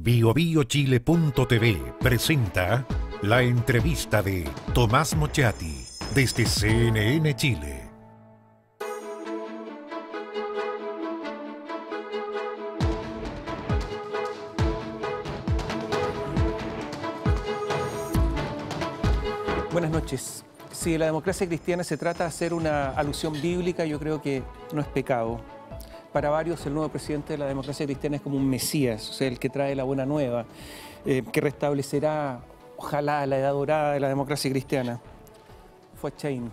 BioBioChile.tv presenta la entrevista de Tomás Mochati desde CNN Chile. Buenas noches. Si la democracia cristiana se trata de hacer una alusión bíblica, yo creo que no es pecado. Para varios, el nuevo presidente de la democracia cristiana es como un mesías, o sea, el que trae la buena nueva, que restablecerá, ojalá, la edad dorada de la democracia cristiana. Fuad Chaín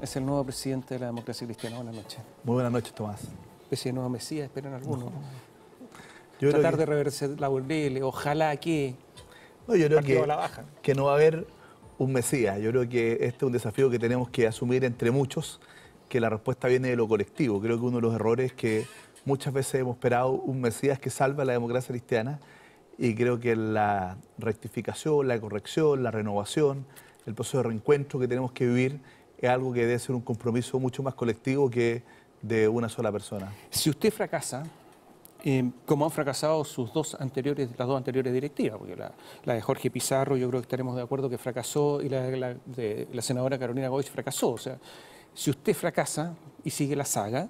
es el nuevo presidente de la democracia cristiana. Buenas noches. Muy buenas noches, Tomás. Especie de nuevo mesías, esperan algunos. Yo Tratar de reverser la burlele, ojalá que... No, yo creo que no va a haber un mesías. Yo creo que este es un desafío que tenemos que asumir entre muchos, que la respuesta viene de lo colectivo. Creo que uno de los errores es que muchas veces hemos esperado un mesías que salve a la democracia cristiana, y creo que la rectificación, la corrección, la renovación, el proceso de reencuentro que tenemos que vivir es algo que debe ser un compromiso mucho más colectivo que de una sola persona. Si usted fracasa, como han fracasado las dos anteriores directivas, porque la de Jorge Pizarro, yo creo que estaremos de acuerdo que fracasó, y la de la senadora Carolina Goich fracasó. O sea, si usted fracasa y sigue la saga,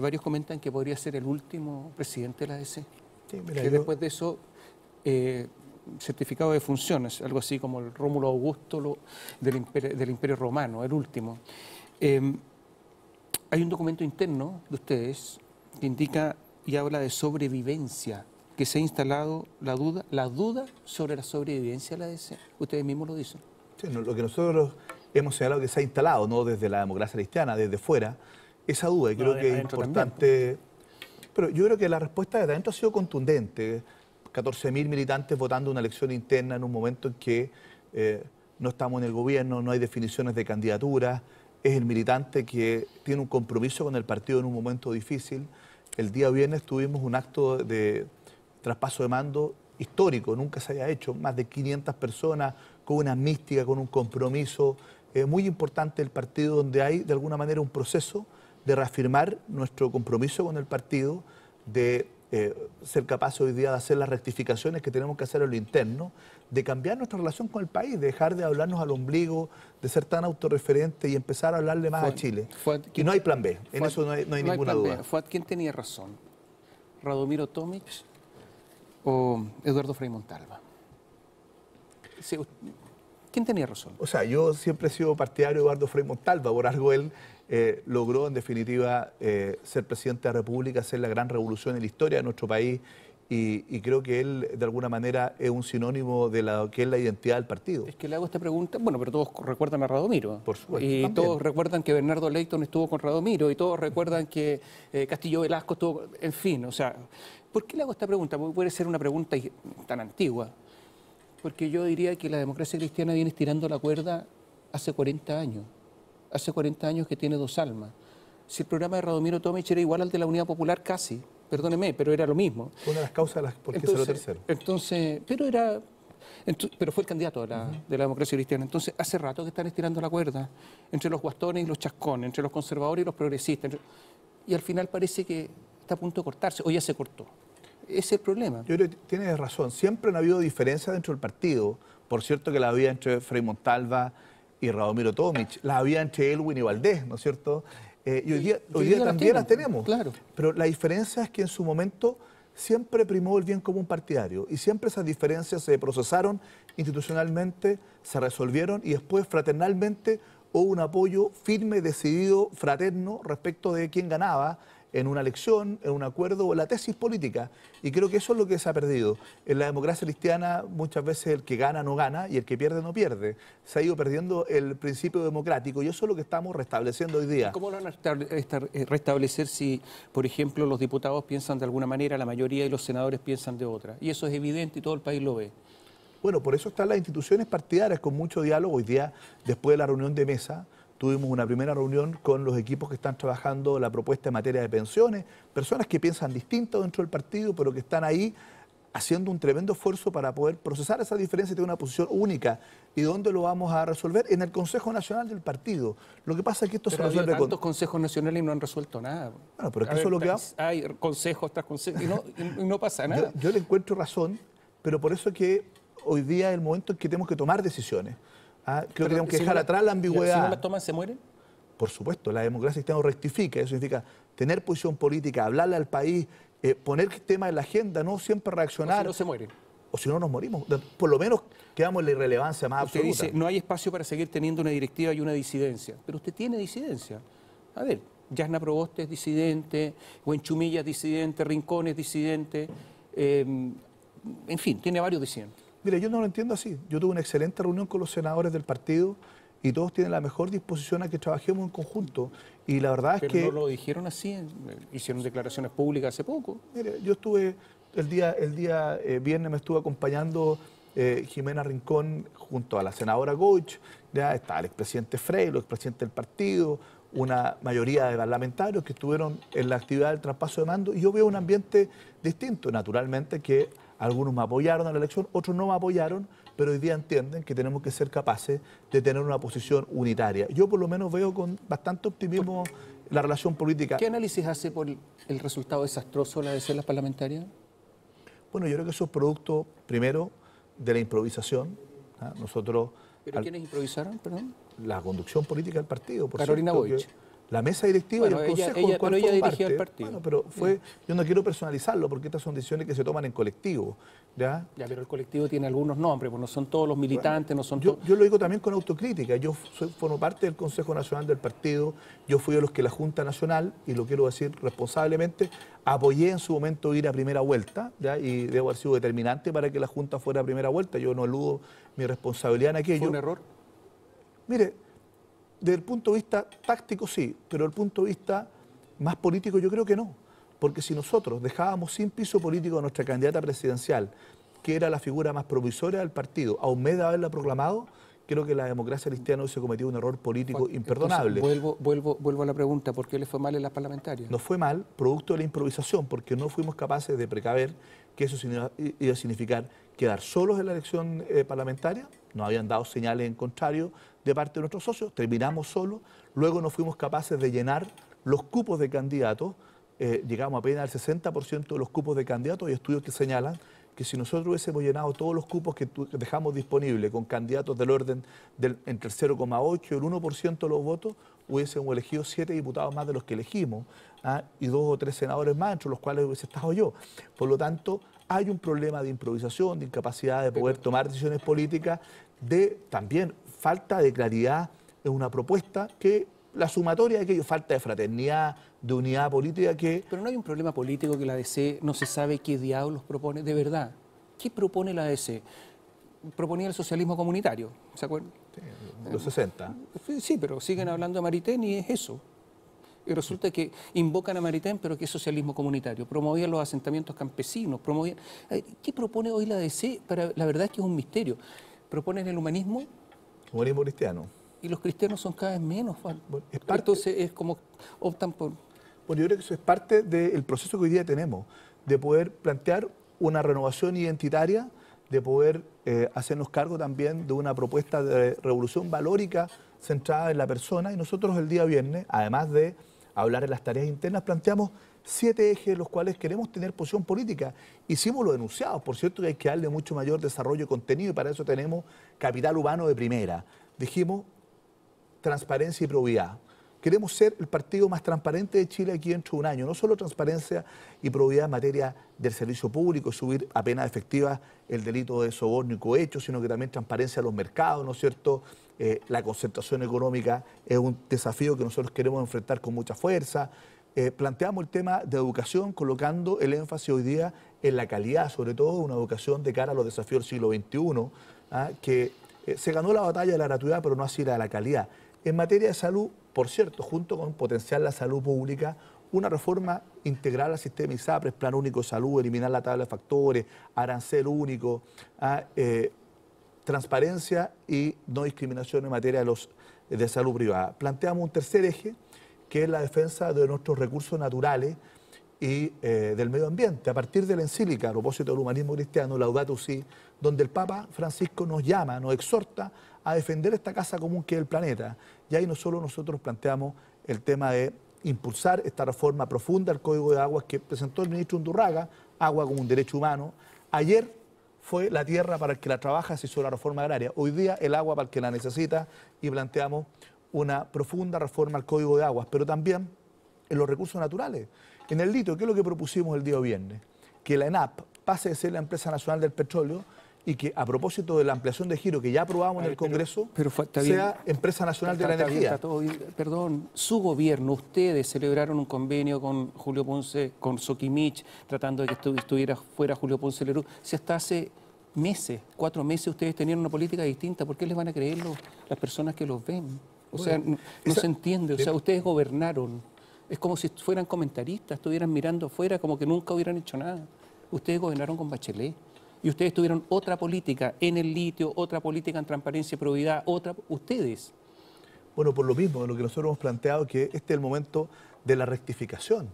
varios comentan que podría ser el último presidente de la DC. Sí, mira, que después de eso, certificado de funciones, algo así como el Rómulo Augusto del Imperio Romano, el último. Hay un documento interno de ustedes que indica y habla de sobrevivencia, que se ha instalado la duda sobre la sobrevivencia de la DC. Ustedes mismos lo dicen. Sí, lo que nosotros hemos señalado que se ha instalado, no desde la democracia cristiana, desde fuera, esa duda, y creo que es importante. Pero yo creo que la respuesta de adentro ha sido contundente. 14.000 militantes votando una elección interna en un momento en que no estamos en el gobierno, no hay definiciones de candidatura. Es el militante que tiene un compromiso con el partido en un momento difícil. El día viernes tuvimos un acto de traspaso de mando histórico, nunca se haya hecho, más de 500 personas, con una mística, con un compromiso muy importante del partido, donde hay de alguna manera un proceso de reafirmar nuestro compromiso con el partido, de ser capaces hoy día de hacer las rectificaciones que tenemos que hacer en lo interno, de cambiar nuestra relación con el país, de dejar de hablarnos al ombligo, de ser tan autorreferente y empezar a hablarle más a Chile. Y no hay plan B, en eso no hay ninguna duda. Fuad, ¿quién tenía razón? ¿Radomiro Tomic o Eduardo Frei Montalva? ¿Quién tenía razón? O sea, yo siempre he sido partidario de Eduardo Frei Montalva, por algo él logró en definitiva ser presidente de la República, hacer la gran revolución en la historia de nuestro país, y creo que él de alguna manera es un sinónimo de lo que es la identidad del partido. Es que le hago esta pregunta, bueno, pero todos recuerdan a Radomiro. Por supuesto. Y también. Todos recuerdan que Bernardo Leyton estuvo con Radomiro, y todos recuerdan que Castillo Velasco estuvo, en fin, o sea, ¿por qué le hago esta pregunta? Porque puede ser una pregunta tan antigua. Porque yo diría que la democracia cristiana viene estirando la cuerda hace 40 años. Hace 40 años que tiene dos almas. Si el programa de Radomiro Tomic era igual al de la Unidad Popular, casi, perdóneme, pero era lo mismo. Una de las causas por qué salió tercero. Entonces, pero fue el candidato de la democracia cristiana. Entonces, hace rato que están estirando la cuerda entre los guastones y los chascones, entre los conservadores y los progresistas. Y al final parece que está a punto de cortarse, o ya se cortó. Ese es el problema. Yo creo que tienes razón. Siempre han habido diferencias dentro del partido. Por cierto que la había entre Frei Montalva y Radomiro Tomic, la había entre Elwin y Valdés, ¿no es cierto? Y hoy día también las tenemos. Claro. Pero la diferencia es que en su momento siempre primó el bien común partidario, y siempre esas diferencias se procesaron institucionalmente, se resolvieron, y después fraternalmente hubo un apoyo firme, decidido, fraterno respecto de quién ganaba en una elección, en un acuerdo o en la tesis política. Y creo que eso es lo que se ha perdido. En la democracia cristiana muchas veces el que gana no gana y el que pierde no pierde. Se ha ido perdiendo el principio democrático, y eso es lo que estamos restableciendo hoy día. ¿Cómo lo van a restablecer si, por ejemplo, los diputados piensan de alguna manera, la mayoría, y los senadores piensan de otra? Y eso es evidente y todo el país lo ve. Bueno, por eso están las instituciones partidarias con mucho diálogo. Hoy día, después de la reunión de mesa, tuvimos una primera reunión con los equipos que están trabajando la propuesta en materia de pensiones, personas que piensan distinto dentro del partido, pero que están ahí haciendo un tremendo esfuerzo para poder procesar esa diferencia y tener una posición única. ¿Y dónde lo vamos a resolver? En el Consejo Nacional del partido. Lo que pasa es que esto se resuelve con... tantos consejos nacionales y no han resuelto nada. Bueno, pero es que eso es lo que... Hay consejos tras consejos y no pasa nada. Yo le encuentro razón pero por eso que hoy día es el momento en que tenemos que tomar decisiones. Creo que tenemos que dejar atrás la ambigüedad. Si no las toman, ¿se mueren? Por supuesto, la democracia cristiana rectifica. Eso significa tener posición política, hablarle al país, poner temas en la agenda, no siempre reaccionar. O si no, se mueren. O si no, nos morimos. Por lo menos quedamos en la irrelevancia más usted absoluta. Dice, no hay espacio para seguir teniendo una directiva y una disidencia. Pero usted tiene disidencia. A ver, Yasna Proboste es disidente, Huenchumilla es disidente, Rincón es disidente. En fin, tiene varios disidentes. Mire, yo no lo entiendo así. Yo tuve una excelente reunión con los senadores del partido y todos tienen la mejor disposición a que trabajemos en conjunto. Y la verdad es que... Pero no lo dijeron así, hicieron declaraciones públicas hace poco. Mire, yo estuve, el día viernes me estuvo acompañando Jimena Rincón junto a la senadora Goich, ya está el expresidente Frey, el expresidente del partido, una mayoría de parlamentarios que estuvieron en la actividad del traspaso de mando, y yo veo un ambiente distinto. Naturalmente que algunos me apoyaron en la elección, otros no me apoyaron, pero hoy día entienden que tenemos que ser capaces de tener una posición unitaria. Yo por lo menos veo con bastante optimismo la relación política. ¿Qué análisis hace por el resultado desastroso de las las parlamentarias? Bueno, yo creo que eso es producto, primero, de la improvisación. Nosotros... ¿Pero quiénes improvisaron, perdón? La conducción política del partido, por Carolina Goich. La mesa directiva y el consejo del cual ella formo dirigía parte. el partido. Bueno, pero fue, yo no quiero personalizarlo porque estas son decisiones que se toman en colectivo. ¿Ya? Pero el colectivo tiene algunos nombres, pues no son todos los militantes, no son todos... Yo lo digo también con autocrítica. Yo formo parte del Consejo Nacional del partido, yo fui de los que la Junta Nacional, y lo quiero decir responsablemente, apoyé en su momento ir a primera vuelta, ¿ya? Y debo haber sido determinante para que la Junta fuera a primera vuelta. Yo no eludo mi responsabilidad en aquello. ¿Fue un error? Mire, desde el punto de vista táctico sí, pero desde el punto de vista más político yo creo que no. Porque si nosotros dejábamos sin piso político a nuestra candidata presidencial, que era la figura más provisoria del partido, a un mes de haberla proclamado, creo que la democracia cristiana hubiese cometido un error político imperdonable. Entonces, vuelvo a la pregunta, ¿por qué le fue mal en las parlamentarias? Nos fue mal, producto de la improvisación, porque no fuimos capaces de precaver que eso iba a significar quedar solos en la elección parlamentaria. Nos habían dado señales en contrario de parte de nuestros socios, terminamos solos, luego no fuimos capaces de llenar los cupos de candidatos, llegamos apenas al 60% de los cupos de candidatos. Hay estudios que señalan que si nosotros hubiésemos llenado todos los cupos que dejamos disponibles con candidatos del orden entre el 0,8 y el 1% de los votos, hubiésemos elegido 7 diputados más de los que elegimos, y 2 o 3 senadores más, entre los cuales hubiese estado yo. Por lo tanto, hay un problema de improvisación, de incapacidad de poder tomar decisiones políticas, de también falta de claridad en una propuesta que la sumatoria de aquello, falta de fraternidad, de unidad política que... Pero no hay un problema político que la ADC no se sabe qué diablos propone, de verdad. ¿Qué propone la ADC? Proponía el socialismo comunitario, ¿se acuerdan? Sí, los 60. Sí, pero siguen hablando de Maritain y es eso. Y resulta que invocan a Maritain, pero que es socialismo comunitario. Promovían los asentamientos campesinos, promovían... ¿Qué propone hoy la ADC? La verdad es que es un misterio. ¿Proponen el humanismo? Humanismo cristiano. Y los cristianos son cada vez menos, Juan. Bueno, entonces es como optan por... Bueno, yo creo que eso es parte del proceso que hoy día tenemos, de poder plantear una renovación identitaria, de poder hacernos cargo también de una propuesta de revolución valórica centrada en la persona. Y nosotros el día viernes, además de hablar en las tareas internas, planteamos 7 ejes los cuales queremos tener posición política. Hicimos los enunciados, por cierto que hay que darle mucho mayor desarrollo de contenido y para eso tenemos capital humano de primera. Dijimos transparencia y probidad. Queremos ser el partido más transparente de Chile aquí dentro de un año. No solo transparencia y probidad en materia del servicio público, subir a penas efectivas el delito de soborno y cohecho, sino que también transparencia a los mercados, ¿no es cierto? La concentración económica es un desafío que nosotros queremos enfrentar con mucha fuerza. Planteamos el tema de educación colocando el énfasis hoy día en la calidad, sobre todo una educación de cara a los desafíos del siglo XXI, que se ganó la batalla de la gratuidad, pero no así la de la calidad. En materia de salud, por cierto, junto con potenciar la salud pública, una reforma integral al sistema ISAPRES, Plan Único de Salud, eliminar la tabla de factores, arancel único, transparencia y no discriminación en materia de salud privada. Planteamos un tercer eje, que es la defensa de nuestros recursos naturales y del medio ambiente, a partir de la encíclica a propósito del humanismo cristiano, Laudato Si, donde el Papa Francisco nos llama, nos exhorta a defender esta casa común que es el planeta. Y ahí no solo nosotros planteamos el tema de impulsar esta reforma profunda al Código de Aguas que presentó el ministro Undurraga, agua como un derecho humano. Ayer fue la tierra para el que la trabaja, se hizo la reforma agraria. Hoy día el agua para el que la necesita y planteamos una profunda reforma al Código de Aguas, pero también en los recursos naturales. En el litio, ¿qué es lo que propusimos el día viernes? Que la ENAP pase de ser la empresa nacional del petróleo y que a propósito de la ampliación de giro que ya aprobamos en el Congreso, sea empresa nacional de la energía. Perdón, su gobierno, ustedes celebraron un convenio con Julio Ponce, con Soquimich, tratando de que estuviera fuera Julio Ponce Lerú. Si hasta hace meses, 4 meses, ustedes tenían una política distinta, ¿por qué les van a creer las personas que los ven? O sea, no se entiende, o sea, ustedes gobernaron. Es como si fueran comentaristas, estuvieran mirando afuera como que nunca hubieran hecho nada. Ustedes gobernaron con Bachelet. Y ustedes tuvieron otra política en el litio, otra política en transparencia y probidad, ustedes. Bueno, por lo mismo, lo que nosotros hemos planteado que este es el momento de la rectificación,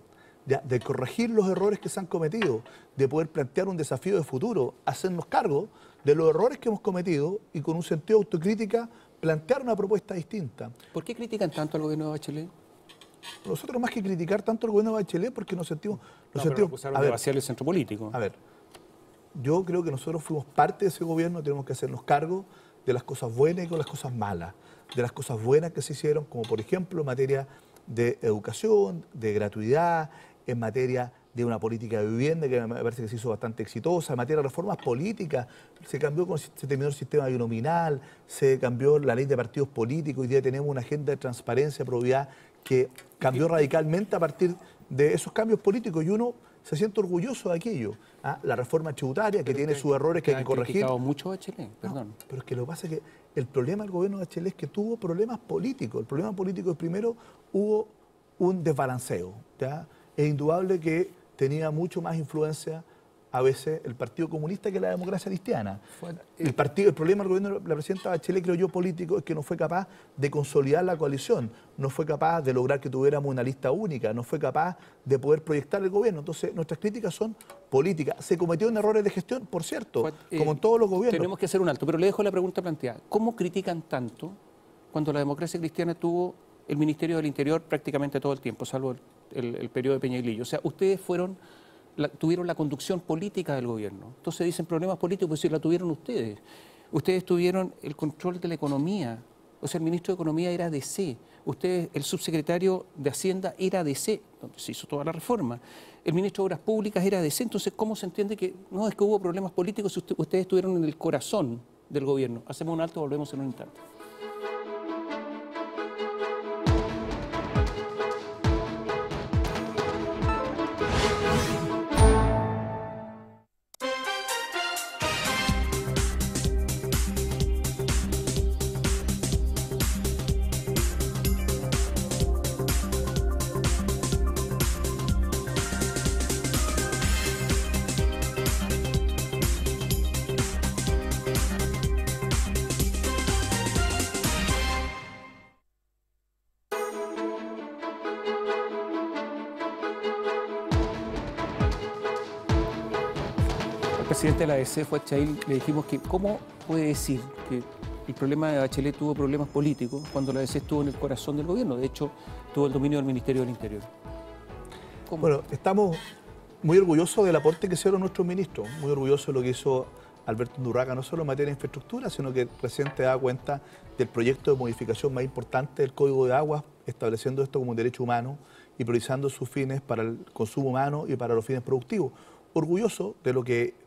de corregir los errores que se han cometido, de poder plantear un desafío de futuro, hacernos cargo de los errores que hemos cometido y con un sentido de autocrítica plantear una propuesta distinta. ¿Por qué critican tanto al gobierno de Bachelet? Nosotros más que criticar tanto al gobierno de Bachelet porque nos sentimos... acusaron de vaciar el centro político. A ver, yo creo que nosotros fuimos parte de ese gobierno, tenemos que hacernos cargo de las cosas buenas y con las cosas malas, de las cosas buenas que se hicieron, como por ejemplo en materia de educación, de gratuidad, en materia de una política de vivienda que me parece que se hizo bastante exitosa, en materia de reformas políticas, se terminó el sistema binominal, se cambió la ley de partidos políticos, hoy día tenemos una agenda de transparencia, probidad, que cambió radicalmente a partir de esos cambios políticos y uno se siente orgulloso de aquello. La reforma tributaria, que tiene sus errores que hay que corregir. criticado mucho Bachelet, perdón. No, pero es que lo que pasa es que el problema del gobierno de Bachelet es que tuvo problemas políticos. El problema político es, primero, hubo un desbalanceo. ¿Ya? Es indudable que tenía mucho más influencia a veces el Partido Comunista que la democracia cristiana. El problema del gobierno de la presidenta Bachelet, creo yo, político, es que no fue capaz de consolidar la coalición, no fue capaz de lograr que tuviéramos una lista única, no fue capaz de poder proyectar el gobierno. Entonces, nuestras críticas son políticas. Se cometieron errores de gestión, por cierto, como en todos los gobiernos. Tenemos que hacer un alto, pero le dejo la pregunta planteada. ¿Cómo critican tanto cuando la democracia cristiana tuvo el Ministerio del Interior prácticamente todo el tiempo, salvo el periodo de Peña y Lillo? O sea, ustedes tuvieron la conducción política del gobierno. Entonces dicen problemas políticos, pues si la tuvieron ustedes. Ustedes tuvieron el control de la economía. O sea, el ministro de Economía era DC. Ustedes, el subsecretario de Hacienda era DC, donde se hizo toda la reforma. El ministro de Obras Públicas era DC. Entonces, ¿cómo se entiende que no es que hubo problemas políticos si ustedes estuvieron en el corazón del gobierno? Hacemos un alto, volvemos en un instante. El presidente de la ADC fue a Chail, le dijimos que cómo puede decir que el problema de Bachelet tuvo problemas políticos cuando la ADC estuvo en el corazón del gobierno. De hecho, tuvo el dominio del Ministerio del Interior. ¿Cómo? Bueno, estamos muy orgullosos del aporte que hicieron nuestros ministros, muy orgullosos de lo que hizo Alberto Undurraga, no solo en materia de infraestructura, sino que recién te da cuenta del proyecto de modificación más importante del Código de Aguas, estableciendo esto como un derecho humano y priorizando sus fines para el consumo humano y para los fines productivos. Orgulloso de lo que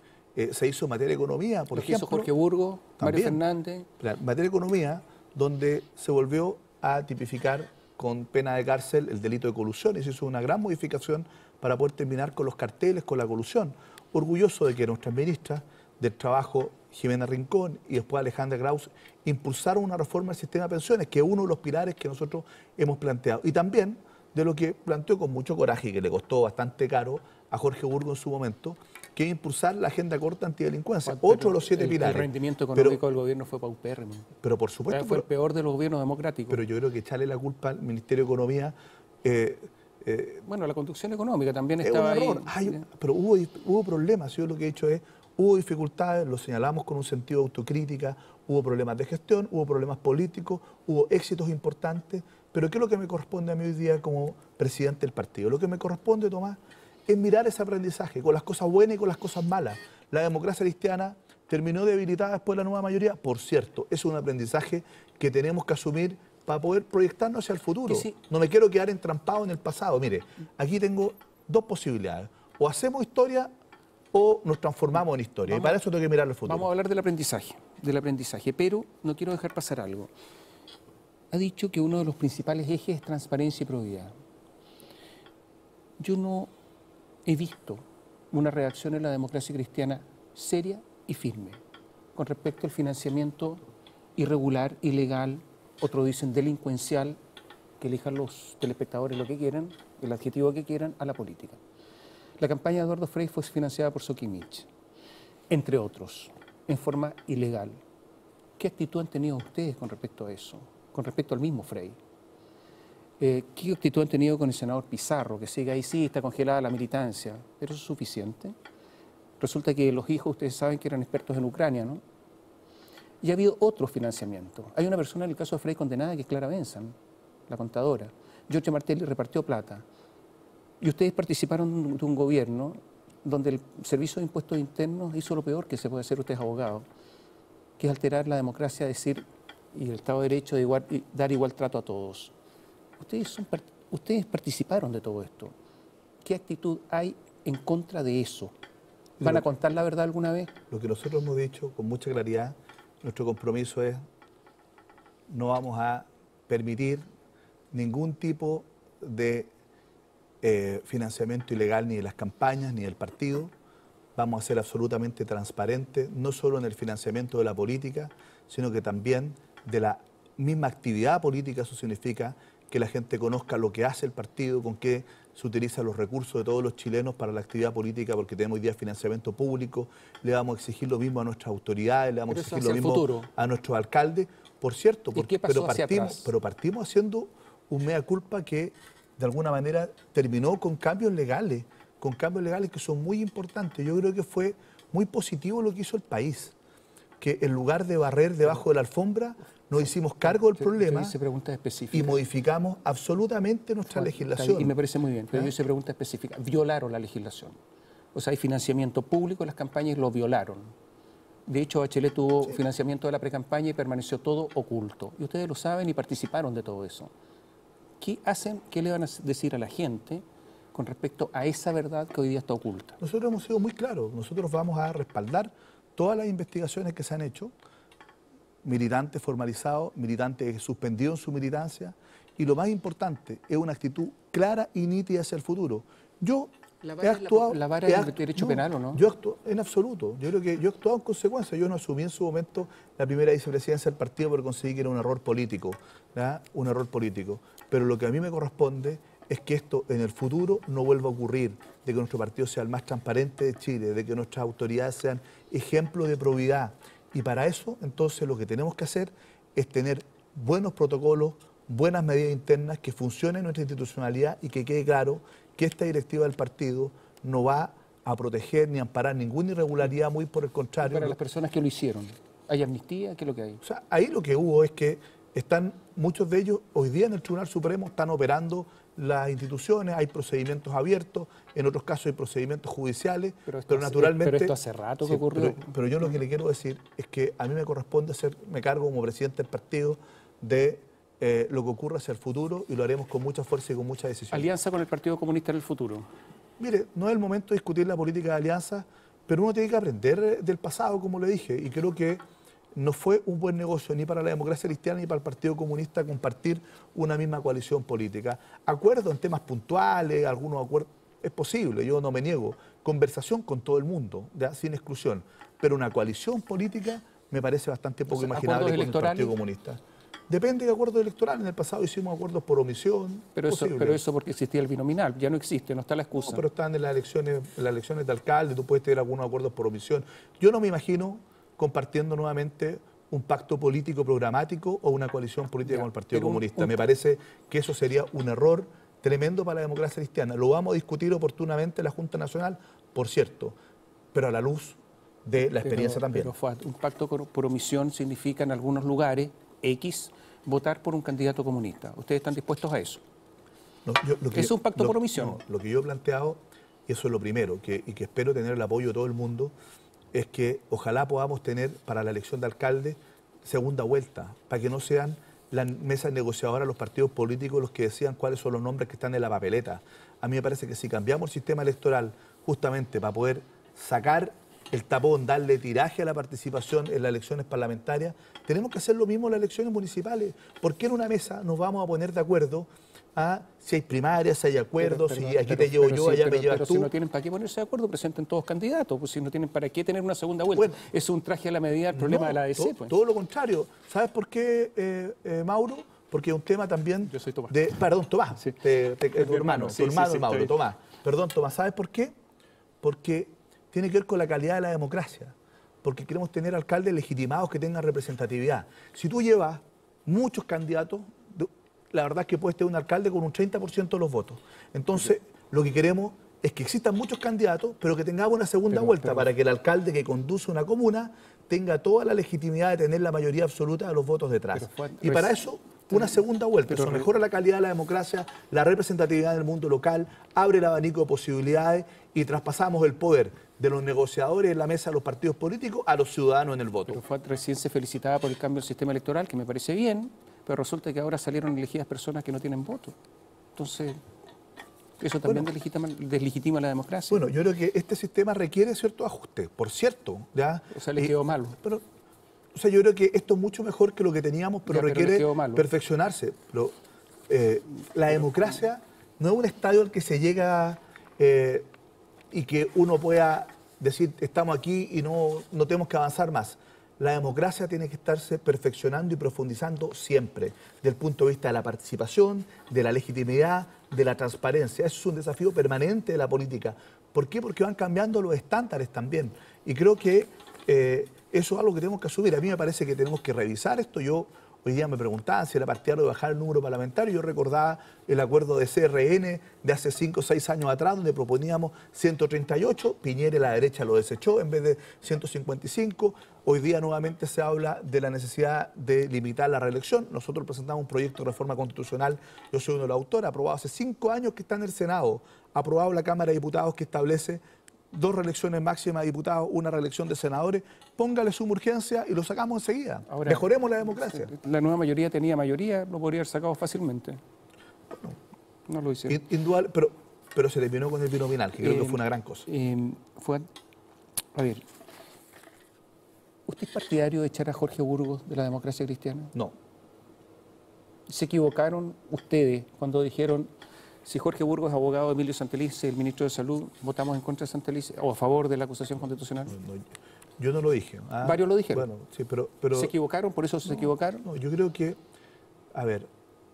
se hizo en materia de economía, por ejemplo. Hizo Jorge Burgos, Mario Fernández. En materia de economía, donde se volvió a tipificar con pena de cárcel el delito de colusión y se hizo una gran modificación para poder terminar con los carteles, con la colusión. Orgulloso de que nuestras ministras del Trabajo, Jimena Rincón y después Alejandra Kraus, impulsaron una reforma del sistema de pensiones, que es uno de los pilares que nosotros hemos planteado. Y también de lo que planteó con mucho coraje y que le costó bastante caro a Jorge Burgos en su momento, que es impulsar la agenda corta antidelincuencia. Otro de los 7 pilares. El rendimiento económico del gobierno fue paupérrimo. Pero por supuesto. Fue el peor de los gobiernos democráticos. Pero yo creo que echarle la culpa al Ministerio de Economía... bueno, la conducción económica también estaba ahí. Pero hubo problemas. Yo lo que he hecho es, hubo dificultades, lo señalamos con un sentido de autocrítica, hubo problemas de gestión, hubo problemas políticos, hubo éxitos importantes. Pero ¿qué es lo que me corresponde a mí hoy día como presidente del partido? Lo que me corresponde, Tomás, es mirar ese aprendizaje con las cosas buenas y con las cosas malas. La democracia cristiana terminó debilitada después la nueva mayoría. Por cierto, es un aprendizaje que tenemos que asumir para poder proyectarnos hacia el futuro. Sí. No me quiero quedar entrampado en el pasado. Mire, aquí tengo dos posibilidades. O hacemos historia o nos transformamos en historia. Y para eso tengo que mirar el futuro. Vamos a hablar del aprendizaje, pero no quiero dejar pasar algo. Ha dicho que uno de los principales ejes es transparencia y probidad. Yo no he visto una reacción en la democracia cristiana seria y firme con respecto al financiamiento irregular, ilegal, otros dicen delincuencial, que elijan los telespectadores lo que quieran, el adjetivo que quieran, a la política. La campaña de Eduardo Frei fue financiada por Soquimich, entre otros, en forma ilegal. ¿Qué actitud han tenido ustedes con respecto a eso? Con respecto al mismo Frei. ¿Qué actitud han tenido con el senador Pizarro, que sigue ahí, sí, está congelada la militancia? ¿Pero eso es suficiente? Resulta que los hijos, ustedes saben que eran expertos en Ucrania, ¿no? Y ha habido otros financiamientos. Hay una persona en el caso de Frei condenada que es Clara Benzan, la contadora. Giorgia Martelli repartió plata. Y ustedes participaron de un gobierno donde el Servicio de Impuestos Internos hizo lo peor que se puede hacer, ustedes abogados, que es alterar la democracia, decir, y el Estado de Derecho de dar igual trato a todos. Ustedes participaron de todo esto. ¿Qué actitud hay en contra de eso? ¿Van a contar la verdad alguna vez? Lo que nosotros hemos dicho con mucha claridad, nuestro compromiso es no vamos a permitir ningún tipo de financiamiento ilegal ni de las campañas ni del partido. Vamos a ser absolutamente transparentes, no solo en el financiamiento de la política, sino que también de la misma actividad política. Eso significa que la gente conozca lo que hace el partido, con qué se utilizan los recursos de todos los chilenos para la actividad política, porque tenemos hoy día financiamiento público. Le vamos a exigir lo mismo a nuestras autoridades, le vamos a exigir lo mismo a nuestros alcaldes. Por cierto, pero partimos haciendo un mea culpa que de alguna manera terminó con cambios legales que son muy importantes. Yo creo que fue muy positivo lo que hizo el país, que en lugar de barrer debajo de la alfombra, nos hicimos cargo del problema y modificamos absolutamente nuestra legislación. Y me parece muy bien, pero yo hice pregunta específica. Violaron la legislación. O sea, hay financiamiento público en las campañas y lo violaron. De hecho, Bachelet tuvo financiamiento de la precampaña y permaneció todo oculto. Y ustedes lo saben y participaron de todo eso. ¿Qué hacen? ¿Qué le van a decir a la gente con respecto a esa verdad que hoy día está oculta? Nosotros hemos sido muy claros. Nosotros vamos a respaldar todas las investigaciones que se han hecho, militantes formalizados, militantes suspendidos en su militancia, y lo más importante es una actitud clara y nítida hacia el futuro. Yo he actuado... ¿La vara es derecho penal o no? Yo actúo en absoluto. Yo creo que yo he actuado en consecuencia. Yo no asumí en su momento la primera vicepresidencia del partido porque conseguí que era un error político, ¿verdad? Un error político. Pero lo que a mí me corresponde es que esto en el futuro no vuelva a ocurrir, de que nuestro partido sea el más transparente de Chile, de que nuestras autoridades sean ejemplo de probidad. Y para eso, entonces, lo que tenemos que hacer es tener buenos protocolos, buenas medidas internas, que funcione nuestra institucionalidad y que quede claro que esta directiva del partido no va a proteger ni amparar ninguna irregularidad, muy por el contrario. Para las personas que lo hicieron, ¿hay amnistía? ¿Qué es lo que hay? O sea, ahí lo que hubo es que están, muchos de ellos, hoy día en el Tribunal Supremo están operando las instituciones, hay procedimientos abiertos, en otros casos hay procedimientos judiciales, pero naturalmente... Pero esto hace rato que ocurrió. Pero yo lo que le quiero decir es que a mí me corresponde me cargo como presidente del partido de lo que ocurra hacia el futuro, y lo haremos con mucha fuerza y con mucha decisión. ¿Alianza con el Partido Comunista en el futuro? Mire, no es el momento de discutir la política de alianza, pero uno tiene que aprender del pasado, como le dije, y creo que no fue un buen negocio ni para la democracia cristiana ni para el Partido Comunista compartir una misma coalición política. Acuerdo en temas puntuales, algunos acuerdos, es posible, yo no me niego. Conversación con todo el mundo, ¿ya? Sin exclusión. Pero una coalición política me parece bastante poco imaginable con el Partido Comunista. Depende de acuerdos electorales. En el pasado hicimos acuerdos por omisión. Pero eso porque existía el binominal, ya no existe, no está la excusa. No, pero están en las elecciones de alcalde, tú puedes tener algunos acuerdos por omisión. Yo no me imagino compartiendo nuevamente un pacto político programático o una coalición política con el Partido Comunista. Me parece que eso sería un error tremendo para la democracia cristiana. Lo vamos a discutir oportunamente en la Junta Nacional, por cierto, pero a la luz de la experiencia también. Pero un pacto por omisión significa en algunos lugares X votar por un candidato comunista. ¿Ustedes están dispuestos a eso? No, ¿Es un pacto por omisión? No, lo que yo he planteado, y eso es lo primero, y que espero tener el apoyo de todo el mundo, es que ojalá podamos tener para la elección de alcalde segunda vuelta, para que no sean las mesas negociadoras, los partidos políticos, los que decían cuáles son los nombres que están en la papeleta. A mí me parece que si cambiamos el sistema electoral justamente para poder sacar el tapón, darle tiraje a la participación en las elecciones parlamentarias, tenemos que hacer lo mismo en las elecciones municipales. ¿Por qué en una mesa nos vamos a poner de acuerdo a si hay primarias, si hay acuerdos, si aquí te llevo yo, allá me llevas tú? Si no tienen para qué ponerse de acuerdo, presenten todos candidatos, pues si no tienen para qué tener una segunda vuelta. Bueno, es un traje a la medida del problema de la ADC. Pues. Todo lo contrario. ¿Sabes por qué, Mauro? Porque es un tema también... Yo soy Tomás. Perdón, Tomás. Sí. Tu hermano, Mauro, Tomás. Perdón, Tomás. ¿Sabes por qué? Porque tiene que ver con la calidad de la democracia. Porque queremos tener alcaldes legitimados que tengan representatividad. Si tú llevas muchos candidatos, la verdad es que puedes tener un alcalde con un 30% de los votos. Entonces, lo que queremos es que existan muchos candidatos, pero que tengamos una segunda vuelta para que el alcalde que conduce una comuna tenga toda la legitimidad de tener la mayoría absoluta de los votos detrás. Y para eso, una segunda vuelta. Eso mejora la calidad de la democracia, la representatividad del mundo local, abre el abanico de posibilidades y traspasamos el poder de los negociadores en la mesa de los partidos políticos a los ciudadanos en el voto. Pero Fuat recién se felicitaba por el cambio del sistema electoral, que me parece bien, pero resulta que ahora salieron elegidas personas que no tienen voto. Entonces, eso también deslegitima la democracia. Bueno, yo creo que este sistema requiere cierto ajuste, por cierto. ¿Ya? O sea, le quedó malo. Pero, o sea, yo creo que esto es mucho mejor que lo que teníamos, pero requiere perfeccionarse. Pero, la democracia no es un estadio al que se llega y que uno pueda decir, estamos aquí y no tenemos que avanzar más. La democracia tiene que estarse perfeccionando y profundizando siempre, desde el punto de vista de la participación, de la legitimidad, de la transparencia. Eso es un desafío permanente de la política. ¿Por qué? Porque van cambiando los estándares también. Y creo que eso es algo que tenemos que asumir. A mí me parece que tenemos que revisar esto. Hoy día me preguntaban si era partidario de bajar el número parlamentario. Yo recordaba el acuerdo de CRN de hace 5 o 6 años atrás, donde proponíamos 138. Piñera, la derecha, lo desechó en vez de 155. Hoy día nuevamente se habla de la necesidad de limitar la reelección. Nosotros presentamos un proyecto de reforma constitucional, yo soy uno de los autores, aprobado hace 5 años que está en el Senado, aprobado en la Cámara de Diputados que establece 2 reelecciones máximas de diputados, 1 reelección de senadores. Póngale suma urgencia y lo sacamos enseguida. Ahora, mejoremos la democracia. La nueva mayoría tenía mayoría, lo podría haber sacado fácilmente. Bueno, no lo hice. Indudable, pero se terminó con el binominal, que creo que fue una gran cosa. A ver, ¿usted es partidario de echar a Jorge Burgos de la democracia cristiana? No. ¿Se equivocaron ustedes cuando dijeron, si Jorge Burgos es abogado de Emilio Santelice, el ministro de Salud, votamos en contra de Santelice o a favor de la acusación constitucional? No, yo no lo dije. Varios lo dijeron. Bueno, sí, pero ¿se equivocaron? ¿Por eso se equivocaron? No, yo creo que, a ver,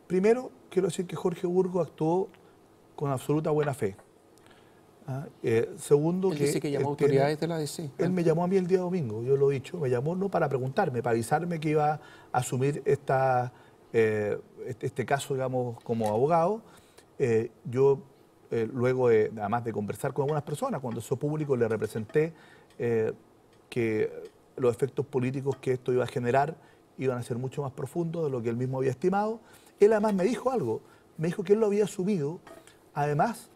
primero quiero decir que Jorge Burgos actuó con absoluta buena fe. Segundo, él dice que llamó a autoridades de la ADC. Él me llamó a mí el día domingo, yo lo he dicho, me llamó no para preguntarme, para avisarme que iba a asumir este caso, digamos, como abogado. Luego, además de conversar con algunas personas, cuando eso público le representé que los efectos políticos que esto iba a generar iban a ser mucho más profundos de lo que él mismo había estimado. Él además me dijo algo, me dijo que él lo había asumido, además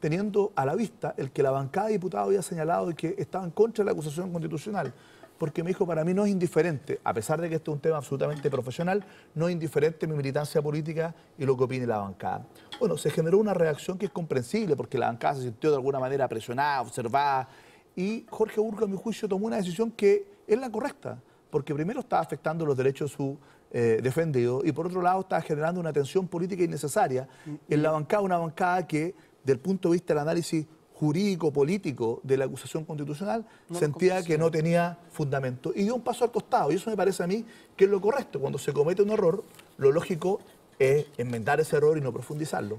teniendo a la vista el que la bancada de diputados había señalado y que estaba en contra de la acusación constitucional. Porque me dijo, para mí no es indiferente, a pesar de que este es un tema absolutamente profesional, no es indiferente mi militancia política y lo que opine la bancada. Bueno, se generó una reacción que es comprensible, porque la bancada se sintió de alguna manera presionada, observada, y Jorge Burgos, a mi juicio, tomó una decisión que es la correcta, porque primero estaba afectando los derechos de su defendido, y por otro lado estaba generando una tensión política innecesaria en la bancada, una bancada que, del punto de vista del análisis jurídico, político de la acusación constitucional, sentía que no tenía fundamento y dio un paso al costado. Y eso me parece a mí que es lo correcto. Cuando se comete un error, lo lógico es enmendar ese error y no profundizarlo.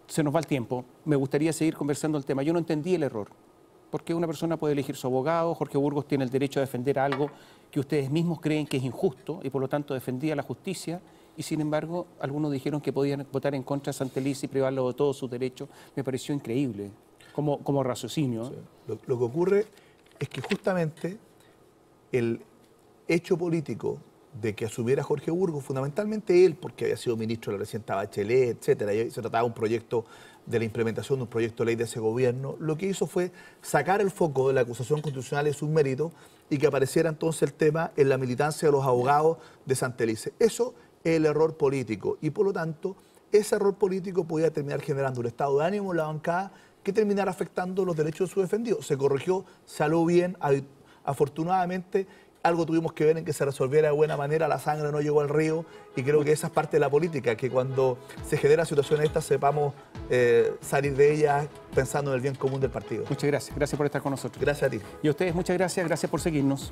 Se nos va el tiempo. Me gustaría seguir conversando el tema. Yo no entendí el error. Porque una persona puede elegir su abogado, Jorge Burgos tiene el derecho a defender algo que ustedes mismos creen que es injusto y por lo tanto defendía la justicia. Y sin embargo, algunos dijeron que podían votar en contra de Santelice y privarlo de todos sus derechos. Me pareció increíble. Como raciocinio. Sí. Lo que ocurre es que justamente el hecho político de que asumiera Jorge Burgos, fundamentalmente él, porque había sido ministro de la reciente Bachelet, etcétera, y se trataba de un proyecto de la implementación de un proyecto de ley de ese gobierno, lo que hizo fue sacar el foco de la acusación constitucional de sus méritos y que apareciera entonces el tema en la militancia de los abogados de Santelice. Eso es el error político y por lo tanto ese error político podía terminar generando un estado de ánimo en la bancada que terminara afectando los derechos de sus defendidos. Se corrigió, salió bien, afortunadamente. Algo tuvimos que ver en que se resolviera de buena manera, la sangre no llegó al río y creo que esa es parte de la política, que cuando se generan situaciones estas sepamos salir de ellas pensando en el bien común del partido. Muchas gracias, gracias por estar con nosotros. Gracias a ti. Y a ustedes muchas gracias por seguirnos.